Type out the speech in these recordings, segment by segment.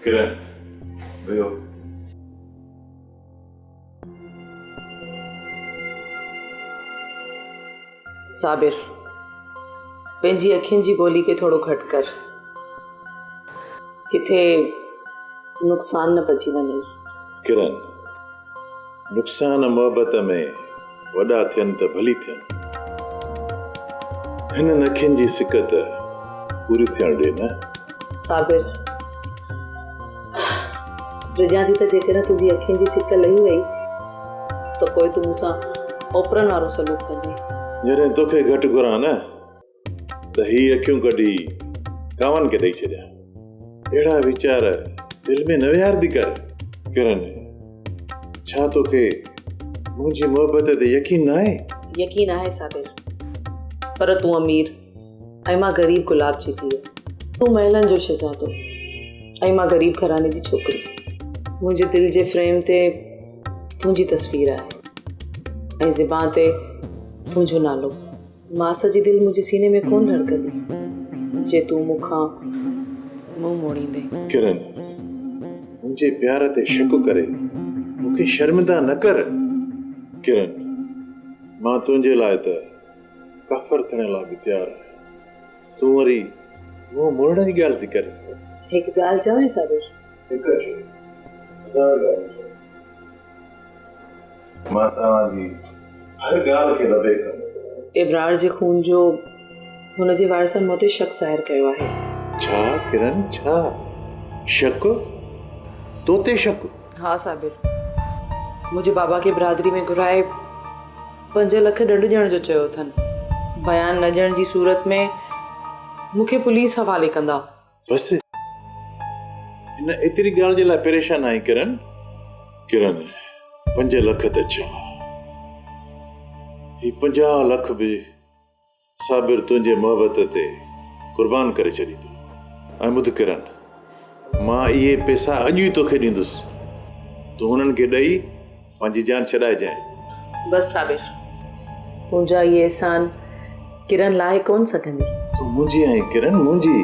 किरण वियो साबिर पंहिंजी अखियुनि जी गोली खे थोरो घटि कर किथे नुक़सान न पइजी वञे। किरण नुक़सान मोहबत में वॾा थियनि त भली थियनि हिननि अखियुनि जी सिकत पूरी थियण ॾे न। साबिर रिझां थी त जेकॾहिं तुंहिंजी अखियुनि जी सिक लही वई त पोइ तूं मूंसां ओपरनि वारो सलूक कंदे। जॾहिं तोखे घटि घुरां न त ही अखियूं कढी कांवनि खे ॾेई छॾिया। अहिड़ा वीचार दिलि में न विहारदी कर। किरण छा तोखे मुंहिंजी मोहबत ते यकीन न आहे? यकीन आहे साबिर, पर तूं अमीर ऐं मां ग़रीब गुलाब जी धीउ। तूं महलनि जो शहज़ादो ऐं मां ग़रीब घराने जी छोकिरी। मुंहिंजे दिलि जे फ्रेम ते तुंहिंजी तस्वीर आहे ऐं ज़बान ते तुंहिंजो नालो। मास जी दिलि मुंहिंजे सीने में कोन धड़कंदी जे तूं मूंखां मुंहुं मोड़ींदे। किरण मुंहिंजे प्यार ते शक करे मूंखे शर्मिंदा न कर। किरण मां तुंहिंजे लाइ त काफ़र थियण लाइ बि तयारु आहियां। तूं वरी मुंहुं मोड़ण जी ॻाल्हि थी करे। हिकु ॻाल्हि चवां साबिर, मां तव्हांजी हर ॻाल्हि खे लबे कंदो। इब्रार जे खून जो हुनजे वारसनि मूं ते शक ज़ाहिर कयो आहे। छा किरण छा शक? तो ते शक? हा साबिर, मुंहिंजे बाबा खे बिरादरी में घुराए 5 लख ॾंड ॾियण जो चयो अथनि। बयान न ॾियण जी सूरत में मूंखे पुलिस हवाले कंदा। बसि इन एतिरी ॻाल्हि जे लाइ परेशान आई किरण? किरण 5 लख त छा, ही 50 लख बि साबिर तुंहिंजे मोहबत ते कुर्बान करे छॾींदो। ऐं ॿुध किरण मां इहे पैसा अॼु ई तोखे ॾींदुसि। तूं हुननि खे ॾेई पंहिंजी जान छॾाइजांइ। बसि साबिर, तुंहिंजा इहे एहसान किरण लाइ कोन सघंदी। तूं मुंहिंजी आहीं किरण, मुंहिंजी।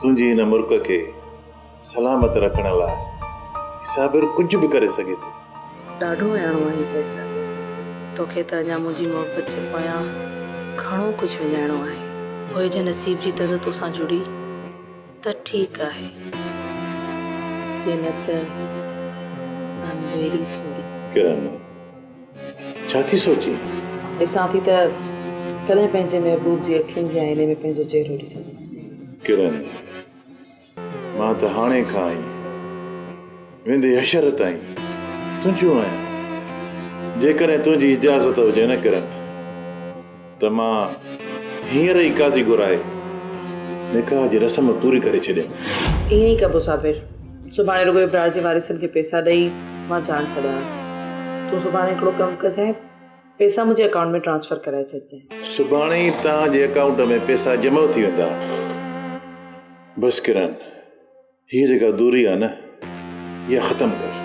तुंहिंजी हिन मुल्क खे सलामत रखण लाइ साबिर कुझु बि करे सघे थो। ॾाढो अहिड़ो आहे सेठ साबिर, तोखे त अञा मुंहिंजी मोहबत जे पोयां घणो कुझु विञाइणो आहे। पोइ जे नसीब जी तंद तोसां जुड़ी त ठीकु आहे, जे न त अनवेरी सोरी। किरण छा थी सोची? ॾिसां थी त कॾहिं पंहिंजे महबूब जी अखियुनि जे आईने में पंहिंजो चहिरो ॾिसंदसि। किरण मां त हाणे खां ई वेंदे हशर ताईं तुंहिंजो आहियां। जेकॾहिं तुंहिंजी इजाज़त हुजे न किरण त मां हींअर ई काज़ी घुराए निकाह जी रस्म पूरी करे छॾियो। ईअं ई कबो साबिर, सुभाणे रुॻो इब्रार जे वारिसनि खे पैसा ॾेई मां जान छॾायां। तूं सुभाणे हिकिड़ो कमु कजांइ, पैसा मुंहिंजे अकाउंट में ट्रांसफर कराए छॾिजांइ। सुभाणे ई तव्हांजे अकाउंट में पैसा जमा थी वेंदा। बसि किरण हीअ जेका दूरी आहे न इहा ख़तमु कर।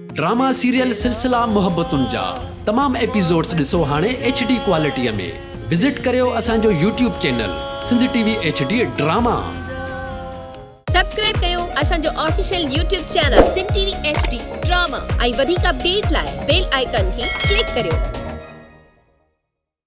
ड्रामा सीरियल सिलसिला मोहब्बतुनि जा तमाम एपिसोड्स ॾिसो हाणे HD क्वालिटीअ में। विज़िट करियो असांजो YouTube channel Sindh TV HD drama. Subscribe कयो असांजो official YouTube channel Sindh TV HD drama ऐं वधीक अपडेट लाइ बेल आइकन खे क्लिक करियो।